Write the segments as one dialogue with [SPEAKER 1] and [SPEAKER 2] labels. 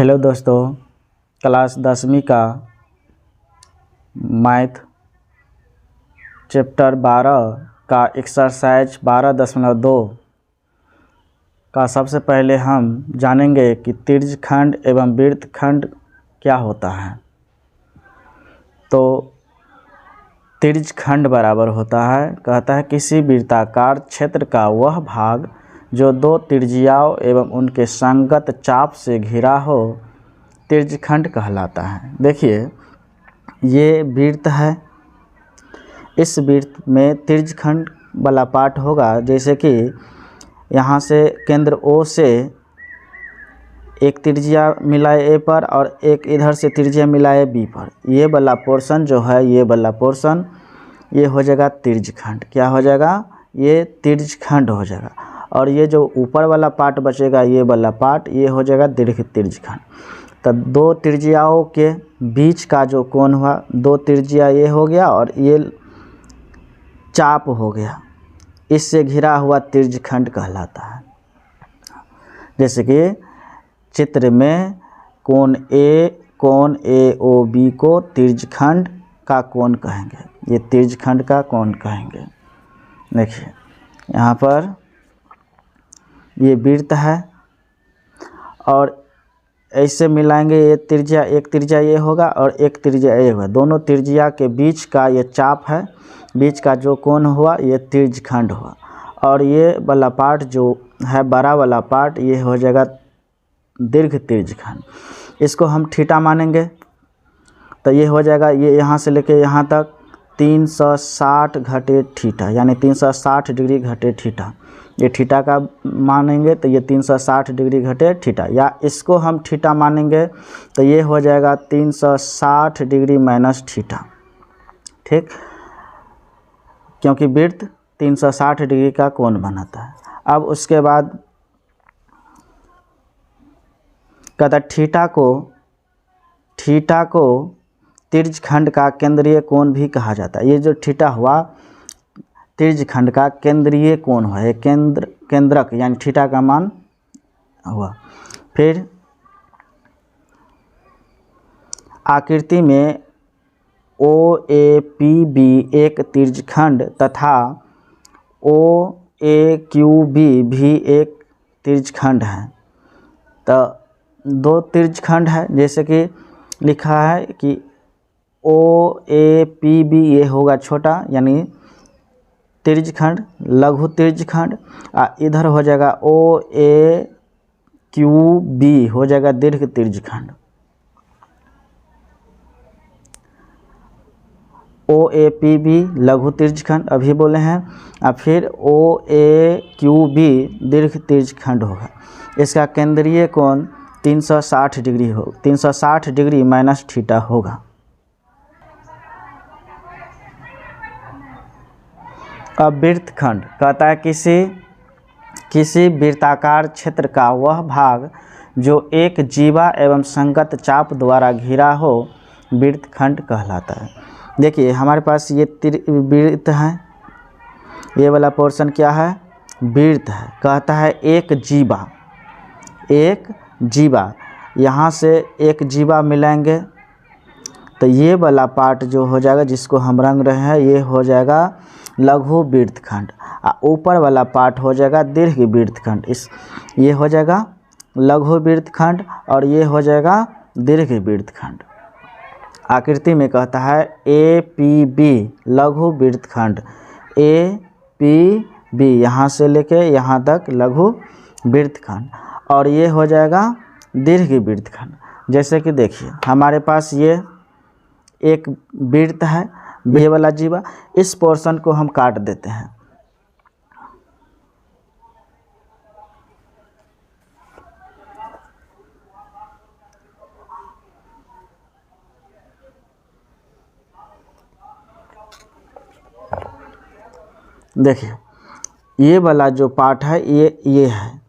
[SPEAKER 1] Hello दोस्तों, class 10वीं का मैथ चैप्टर 12 का एक्सरसाइज 12.2 का सबसे पहले हम जानेंगे कि तिर्यखंड एवं वृत्तखंड क्या होता है। तो तिर्यखंड बराबर होता है, कहता है किसी वृत्ताकार क्षेत्र का वह भाग जो दो त्रिज्याओं एवं उनके संगत चाप से घिरा हो तिर्यखंड कहलाता है। देखिए, ये वृत्त है, इस वृत्त में तिर्यखंड वाला पार्ट होगा। जैसे कि यहाँ से केंद्र O से एक त्रिज्या मिला है A पर और एक इधर से त्रिज्या मिला है B पर। ये वाला पोर्शन जो है, ये वाला पोर्शन ये हो जाएगा तिर्यखंड। क्या हो जाएगा? ये तिर्यखंड हो जाएगा। और ये जो ऊपर वाला पार्ट बचेगा, ये वाला पार्ट, ये हो जाएगा दीर्घ तिर्यखंड। तो दो त्रिज्याओं के बीच का जो कोण हुआ, दो त्रिज्या ये हो गया और ये चाप हो गया, इससे घिरा हुआ तिर्यखंड कहलाता है। जैसे कि चित्र में कोण AOB को तिर्यखंड का कोण कहेंगे, ये तिर्यखंड का कोण कहेंगे। देखिए यहाँ पर ये वृत्त है और ऐसे मिलाएंगे, ये त्रिज्या, एक त्रिज्या ये होगा और एक त्रिज्या ये होगा। दोनों त्रिज्या के बीच का ये चाप है, बीच का जो कोण हुआ ये तिर्यखंड हुआ। और ये वाला पार्ट जो है, बड़ा वाला पार्ट, ये हो जाएगा दीर्घ तिर्यखंड। इसको हम थीटा मानेंगे तो ये हो जाएगा, ये यहाँ से लेके यहाँ तक 360 घटे थीटा, यानी 360 डिग्री घटे थीटा। ये थीटा का मानेंगे तो ये 360 डिग्री घटे थीटा, या इसको हम थीटा मानेंगे तो ये हो जाएगा 360 डिग्री माइनस थीटा। ठीक, क्योंकि वृत्त 360 डिग्री का कोण बनाता है। अब उसके बाद कहता है थीटा को तिर्यखंड का केंद्रीय कोण भी कहा जाता है। ये जो थीटा हुआ तिर्यखंड का केंद्रीय कोण हुआ, ये केंद्रक यानी थीटा का मान हुआ। फिर आकृति में OAPB एक तिर्यखंड तथा OAQB भी एक तिर्यखंड है। तो दो तिर्यखंड है, जैसे कि लिखा है कि OAPB ये होगा छोटा यानी तिर्यखंड, लघु तिर्यखंड। इधर हो जाएगा OAQB हो जाएगा दीर्घ तिर्यखंड। OAPB लघु तिर्यखंड अभी बोले हैं, और फिर OAQB दीर्घ तिर्यखंड होगा। इसका केंद्रीय कोण 360 डिग्री हो, 360 डिग्री माइनस थीटा होगा। अब वृत्तखंड कहता है किसी वृत्ताकार क्षेत्र का वह भाग जो एक जीवा एवं संगत चाप द्वारा घिरा हो वृत्तखंड कहलाता है। देखिए हमारे पास ये वृत्त है, ये वाला पोर्शन क्या है? वृत्त है। कहता है एक जीवा, यहाँ से एक जीवा मिलाएंगे तो ये वाला पार्ट जो हो जाएगा, जिसको हम रंग रहे हैं, ये हो जाएगा लघु वृत्तखंड। ऊपर वाला पार्ट हो जाएगा दीर्घ वृत्तखंड। ये हो जाएगा लघु वृत्तखंड और ये हो जाएगा दीर्घ वृत्तखंड। आकृति में कहता है APB लघु वृत्तखंड, APB यहाँ से लेके यहाँ तक लघु वृत्तखंड, और ये हो जाएगा दीर्घ वृत्तखंड। जैसे कि देखिए हमारे पास ये एक वृत्त है, ये वाला जीवा, इस पोर्शन को हम काट देते हैं। देखिए ये वाला जो पार्ट है, ये है,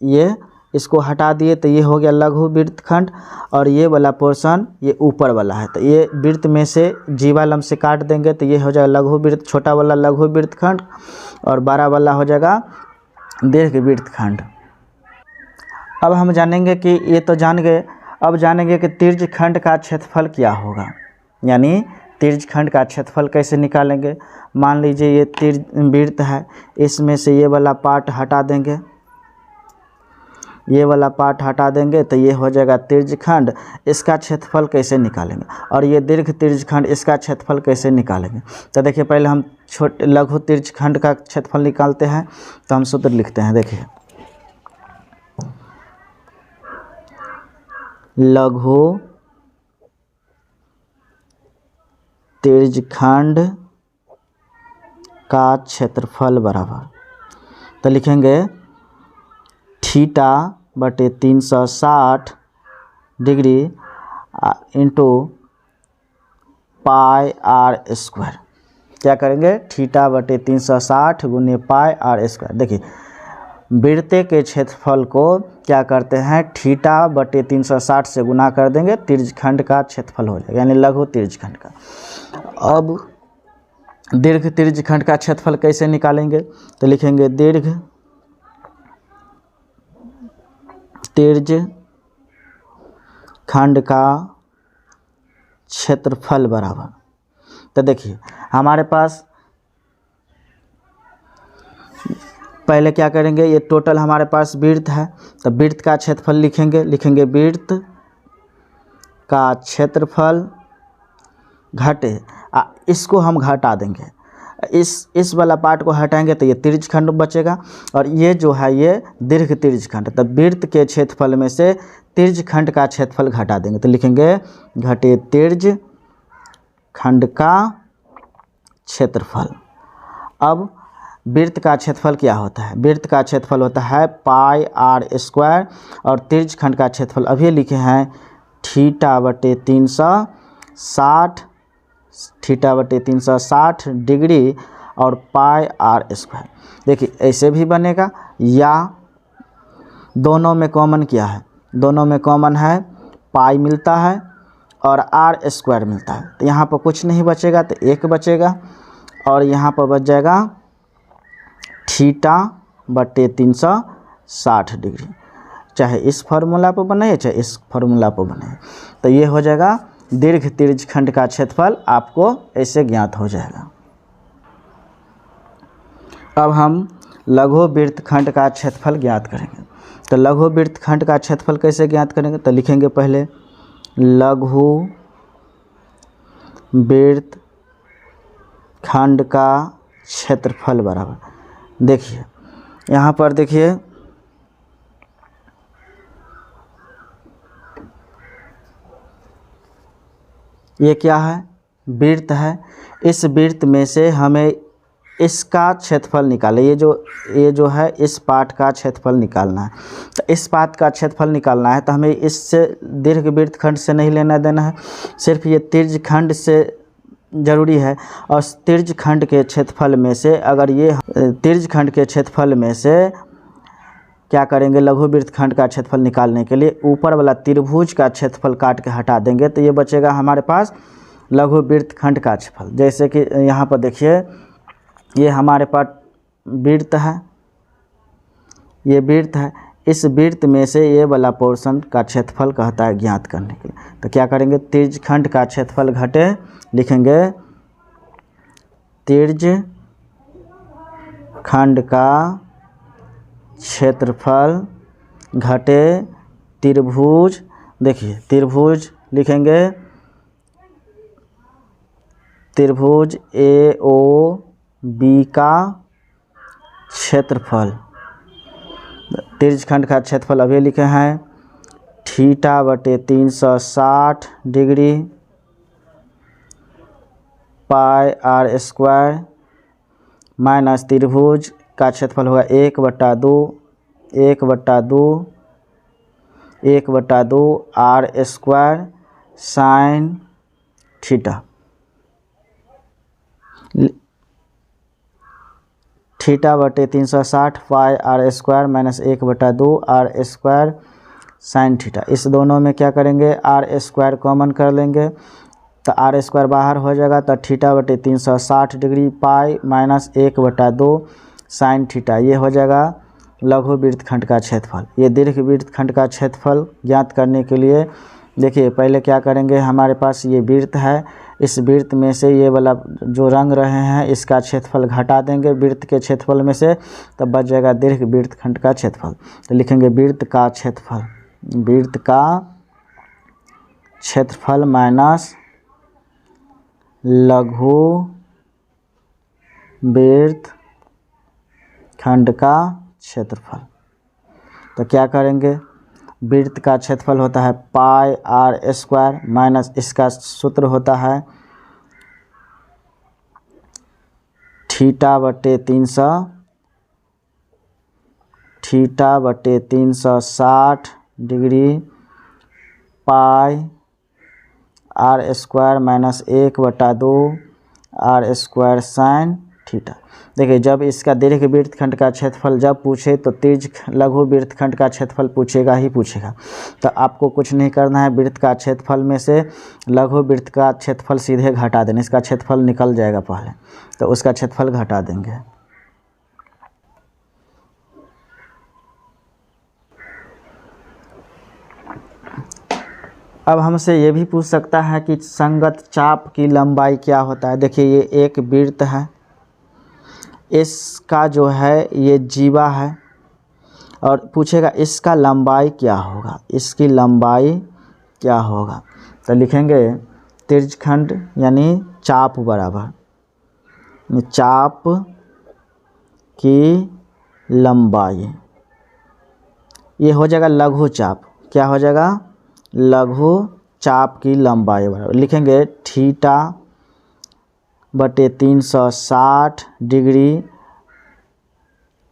[SPEAKER 1] ये इसको हटा दिए तो ये हो गया लघु वृत्तखंड, और ये वाला पोर्शन ये ऊपर वाला है। तो ये वृत्त में से जीवा लंब से काट देंगे तो ये हो जाएगा लघु वृत्त, छोटा वाला लघु वृत्तखंड, और बड़ा वाला हो जाएगा दीर्घ वृत्तखंड। अब हम जानेंगे कि ये तो जान गए, अब जानेंगे कि तिर्यखंड का क्षेत्रफल क्या होगा, यानी तिर्यखंड का क्षेत्रफल कैसे निकालेंगे। मान लीजिए ये वृत्त है, इसमें से ये वाला पार्ट हटा देंगे, ये वाला पार्ट हटा देंगे तो ये हो जाएगा तिर्यखंड। इसका क्षेत्रफल कैसे निकालेंगे, और ये दीर्घ तिर्यखंड, इसका क्षेत्रफल कैसे निकालेंगे। तो देखिए पहले हम लघु तिर्यखंड का क्षेत्रफल निकालते हैं। तो हम सूत्र लिखते हैं, देखिए लघु तिर्यखंड का क्षेत्रफल बराबर, तो लिखेंगे थीटा बटे 360 degree into pi r square. क्या करेंगे, थीटा बटे 360 गुने पाई आर स्क्वायर। देखिए वृत्त के क्षेत्रफल को क्या करते हैं, थीटा बटे 360 से गुना कर देंगे, तिर्यखंड का क्षेत्रफल हो जाएगा, यानी लघु तिर्यखंड का। अब दीर्घ तिर्यखंड का क्षेत्रफल कैसे निकालेंगे, तो लिखेंगे दीर्घ तिर्यखंड का क्षेत्रफल बराबर, तो देखिए हमारे पास पहले क्या करेंगे, ये टोटल हमारे पास वृत्त है, तो वृत्त का क्षेत्रफल लिखेंगे वृत्त का क्षेत्रफल घटे, इसको हम घटा देंगे, इस वाला पार्ट को हटाएंगे तो ये तिर्यखंड बचेगा, और ये जो है ये दीर्घ तिर्यखंड। तो वृत्त के क्षेत्रफल में से तिर्यखंड का क्षेत्रफल घटा देंगे, तो लिखेंगे घटे तिर्यखंड का क्षेत्रफल। अब वृत्त का क्षेत्रफल क्या होता है, वृत्त का क्षेत्रफल होता है पाई आर स्क्वायर, और तिर्यखंड का क्षेत्रफल अभी लिखे हैं थीटा बटे 360 डिग्री और पाई आर स्क्वायर। देखिए ऐसे भी बनेगा, या दोनों में कॉमन क्या है, दोनों में कॉमन है पाई मिलता है और आर स्क्वायर मिलता है, तो यहाँ पर कुछ नहीं बचेगा, तो एक बचेगा, और यहाँ पर बच जाएगा थीटा बटे 360 डिग्री, चाहे इस फार्मूला पर बने चाहे इस फार्मूला पर बने। तो ये हो जाएगा दीर्घ तिर्यखंड का क्षेत्रफल, आपको ऐसे ज्ञात हो जाएगा। अब हम लघु वृत्तखंड का क्षेत्रफल ज्ञात करेंगे। तो लघु वृत्तखंड का क्षेत्रफल कैसे ज्ञात करेंगे, तो लिखेंगे पहले लघु वृत्तखंड का क्षेत्रफल बराबर, देखिए यहाँ पर देखिए ये क्या है, वृत्त है, इस वृत्त में से हमें इसका क्षेत्रफल निकाले, ये जो है इस पार्ट का क्षेत्रफल निकालना है। तो इस पार्ट का क्षेत्रफल निकालना है तो हमें इससे दीर्घ वृत्तखंड से नहीं लेना देना है, सिर्फ ये तिर्यखंड से ज़रूरी है। और तिर्यखंड के क्षेत्रफल में से अगर ये तिर्यखंड के क्षेत्रफल में से क्या करेंगे, लघु वृत्तखंड का क्षेत्रफल निकालने के लिए ऊपर वाला त्रिभुज का क्षेत्रफल काट के हटा देंगे, तो ये बचेगा हमारे पास लघु वृत्तखंड का क्षेत्रफल। जैसे कि यहाँ पर देखिए ये हमारे पास वृत्त है, ये वृत्त है, इस वृत्त में से ये वाला पोर्शन का क्षेत्रफल कहता है ज्ञात करने के लिए। तो क्या करेंगे, तिर्यखंड का क्षेत्रफल घटे, लिखेंगे तिर्यखंड का क्षेत्रफल घटे त्रिभुज, देखिए त्रिभुज लिखेंगे त्रिभुज AOB का क्षेत्रफल। तिर्यखंड का क्षेत्रफल अभी लिखे हैं थीटा बटे 360 degree pi r square minus त्रिभुज का क्षेत्रफल होगा 1/2 r square sine theta. Theta बटे 360 pi r square minus 1/2 r square sine theta. इस दोनों में क्या करेंगे, आर स्क्वायर कॉमन कर लेंगे, तो आर स्क्वायर बाहर हो जाएगा, तो थीटा बटे 360 degree pi minus 1/2 sine theta, ये हो जाएगा लघु वृत्तखंड का क्षेत्रफल। ये दीर्घ वृत्तखंड का क्षेत्रफल ज्ञात करने के लिए देखिए पहले क्या करेंगे, हमारे पास ये वृत्त है, इस वृत्त में से ये वाला जो रंग रहे हैं इसका क्षेत्रफल घटा देंगे वृत्त के क्षेत्रफल में से, तब बच जाएगा दीर्घ वृत्तखंड का क्षेत्रफल। तो लिखेंगे वृत्त का क्षेत्रफल, वृत्त का क्षेत्रफल माइनस लघु वृत्तखंड का क्षेत्रफल। तो क्या करेंगे, वृत्त का क्षेत्रफल होता है पाई आर स्क्वायर माइनस इसका सूत्र होता है थीटा/360 degree pi r square minus 1/2 r square sine theta. देखिए जब इसका दीर्घ वृत्तखंड का क्षेत्रफल जब पूछे तो तिर्यक लघु वृत्तखंड का क्षेत्रफल पूछेगा ही पूछेगा। तो आपको कुछ नहीं करना है, वृत्त का क्षेत्रफल में से लघु वृत्त का क्षेत्रफल सीधे घटा देना, इसका क्षेत्रफल निकल जाएगा पहले, तो उसका क्षेत्रफल घटा देंगे। अब हमसे ये भी पूछ सकता है कि संगत चाप की लंबाई क्या होता है। देखिए ये एक वृत्त है, इसका जो है ये जीवा है और पूछेगा इसका लंबाई क्या होगा, इसकी लंबाई क्या होगा। तो लिखेंगे तिर्यकखंड यानी चाप बराबर चाप की लंबाई, ये हो जाएगा लघु चाप, क्या हो जाएगा लघु चाप की लंबाई बराबर लिखेंगे थीटा/360 डिग्री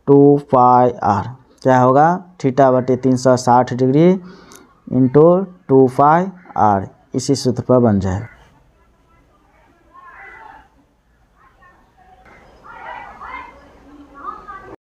[SPEAKER 1] 2 पाई आर। क्या होगा थीटा/360 डिग्री इंटू 2 पाई आर, इसी सूत्र पर बन जाएगा।